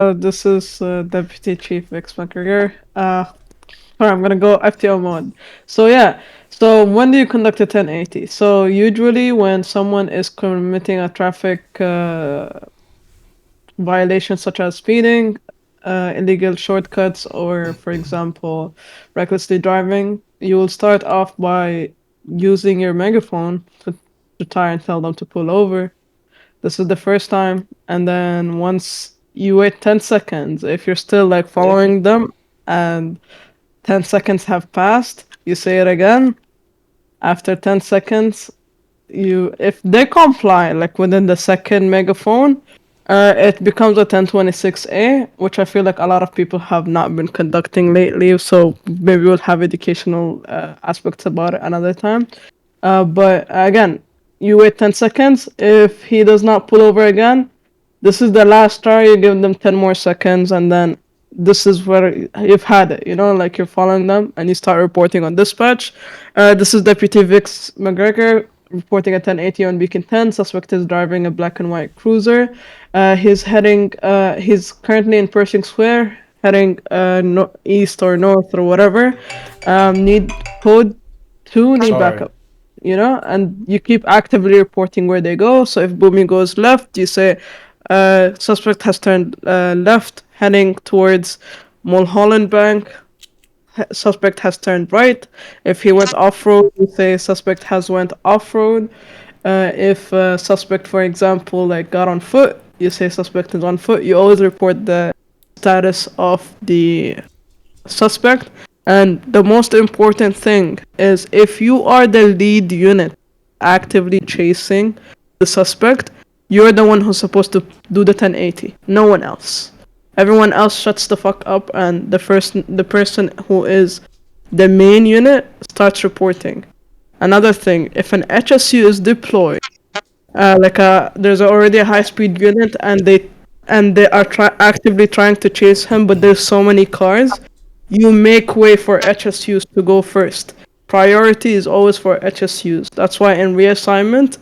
This is Deputy Chief Vix McGregor. Sorry, I'm gonna go FTO mode. So yeah, so when do you conduct a 1080? So usually when someone is committing a traffic violation such as speeding, illegal shortcuts, or for example, recklessly driving, you will start off by using your megaphone to try and tell them to pull over. This is the first time, and then once you wait 10 seconds, if you're still like following them and 10 seconds have passed, you say it again. After 10 seconds, you if they comply like within the second megaphone, it becomes a 1026A, which I feel like a lot of people have not been conducting lately, so maybe we'll have educational aspects about it another time. But again, you wait 10 seconds. If he does not pull over again, this is the last try. You give them 10 more seconds, and then this is where you've had it. Like you're following them, and you start reporting on dispatch. This is Deputy Vix McGregor reporting at 1080 on Beacon 10. Suspect is driving a black and white cruiser. He's heading. He's currently in Pershing Square, heading east or north or whatever. Need code 2. Need Sorry. backup. And you keep actively reporting where they go. So if Boomy goes left, you say, suspect has turned left, heading towards Mulholland Bank. Suspect has turned right. If he went off-road, you say suspect has went off-road. If suspect, for example, like got on foot, you say suspect is on foot. You always report the status of the suspect. And the most important thing is if you are the lead unit actively chasing the suspect, you're the one who's supposed to do the 1080. No one else. Everyone else shuts the fuck up, and the person who is the main unit starts reporting. Another thing, if an HSU is deployed, there's already a high speed unit and they are actively trying to chase him, but there's so many cars, you make way for HSUs to go first. Priority is always for HSUs. That's why in reassignment,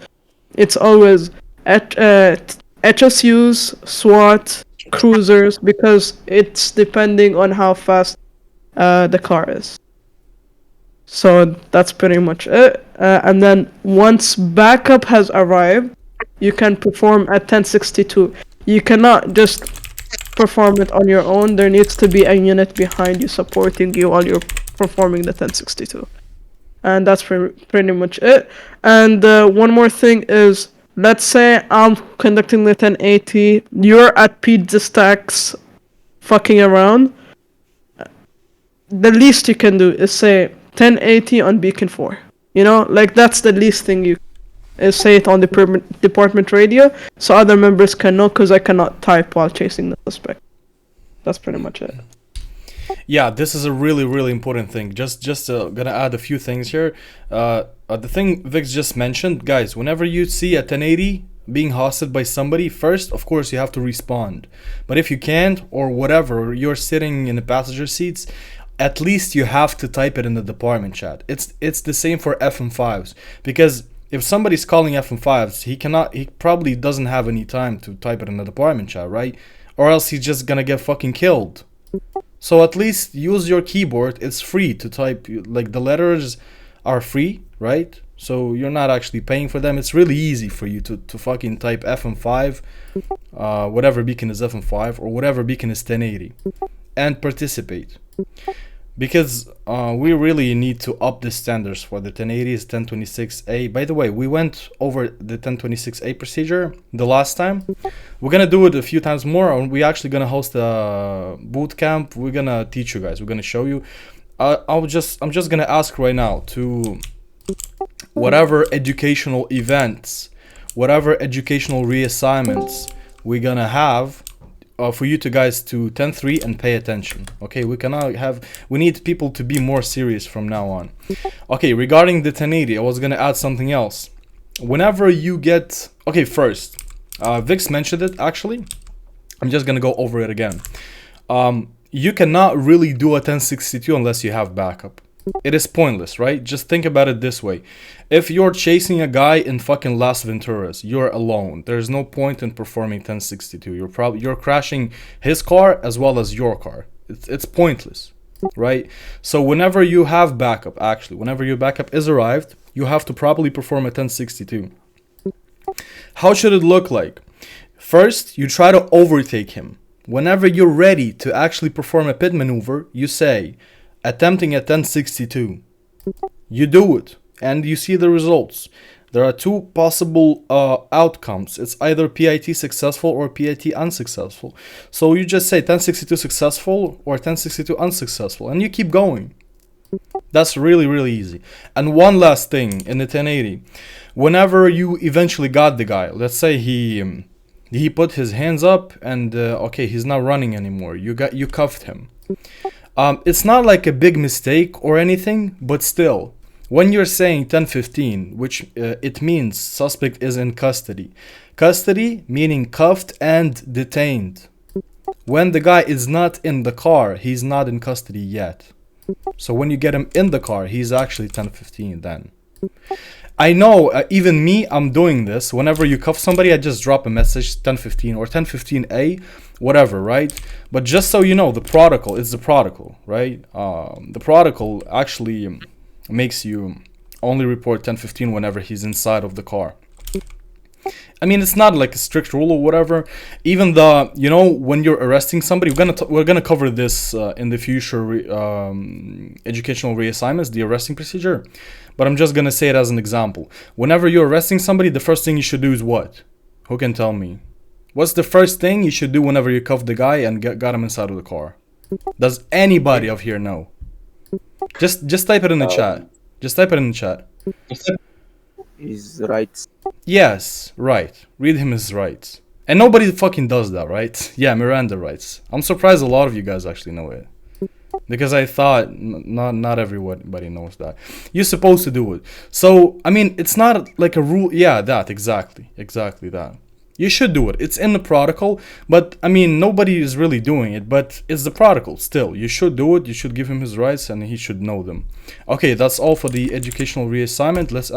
it's always HSUs, SWAT, cruisers, because it's depending on how fast the car is. So that's pretty much it. And then once backup has arrived, you can perform at 1062. You cannot just perform it on your own. There needs to be a unit behind you supporting you while you're performing the 1062. And that's pretty much it. And one more thing is, let's say I'm conducting the 1080, you're at pizza stacks fucking around. The least you can do is say 1080 on beacon 4. Like that's the least thing you say it on the department radio, so other members can know, because I cannot type while chasing the suspect. That's pretty much it. Yeah, this is a really, really important thing. Just gonna add a few things here. The thing Vix just mentioned, guys, whenever you see a 1080 being hosted by somebody, first, of course, you have to respond. But if you can't, or whatever, you're sitting in the passenger seats, at least you have to type it in the department chat. It's the same for FM5s, because if somebody's calling FM5s, he probably doesn't have any time to type it in the department chat, right? Or else he's just gonna get fucking killed. So at least use your keyboard. It's free to type, like the letters are free, right? So you're not actually paying for them. It's really easy for you to fucking type FM5, whatever beacon is FM5 or whatever beacon is 1080, and participate. Because we really need to up the standards for the 1080s, 1026A. By the way, we went over the 1026A procedure the last time. We're gonna do it a few times more, and we're actually gonna host a boot camp. We're gonna teach you guys. We're gonna show you. I'm just gonna ask right now to whatever educational events, whatever educational reassignments we're gonna have. For you to guys to 10-3 and pay attention. Okay, we need people to be more serious from now on. Okay, regarding the 1080, I was gonna add something else. Whenever you get, okay, first, Vix mentioned it actually. I'm just gonna go over it again. You cannot really do a 1062 unless you have backup. it is pointless, right? Just think about it this way. If you're chasing a guy in fucking Las Venturas, you're alone. There's no point in performing 1062. You're crashing his car as well as your car. It's pointless, right? So whenever you have backup, actually, whenever your backup is arrived, you have to properly perform a 1062. How should it look like? First, you try to overtake him. Whenever you're ready to actually perform a pit maneuver, you say, attempting a 1062. You do it, and you see the results. There are two possible outcomes. It's either PIT successful or PIT unsuccessful. So you just say 1062 successful or 1062 unsuccessful, and you keep going. That's really, really easy. And one last thing in the 1080. Whenever you eventually got the guy, let's say he put his hands up and okay, he's not running anymore. You cuffed him. It's not like a big mistake or anything, but still, when you're saying 1015, which it means suspect is in custody. Custody meaning cuffed and detained. When the guy is not in the car, he's not in custody yet. So when you get him in the car, he's actually 1015 then. I know, even me, I'm doing this. Whenever you cuff somebody, I just drop a message 1015 or 1015A, whatever, right? But just so you know, the protocol is the protocol, right? The protocol actually makes you only report 1015 whenever he's inside of the car. I mean, it's not like a strict rule or whatever. Even when you're arresting somebody, we're gonna cover this in the future educational reassignments, the arresting procedure. But I'm just gonna say it as an example. Whenever you're arresting somebody, the first thing you should do is what? Who can tell me? What's the first thing you should do whenever you cuff the guy and got him inside of the car? Does anybody of here know? Just type it in the chat. Just type it in the chat. His rights. Yes, right. Read him his rights. And nobody fucking does that, right? Yeah, Miranda rights. I'm surprised a lot of you guys actually know it. Because I thought not everybody knows that. You're supposed to do it. So, I mean, it's not like a rule. Yeah, that, exactly that. You should do it. It's in the protocol, but I mean, nobody is really doing it, but it's the protocol still. You should do it. You should give him his rights and he should know them. Okay, that's all for the educational reassignment. Let's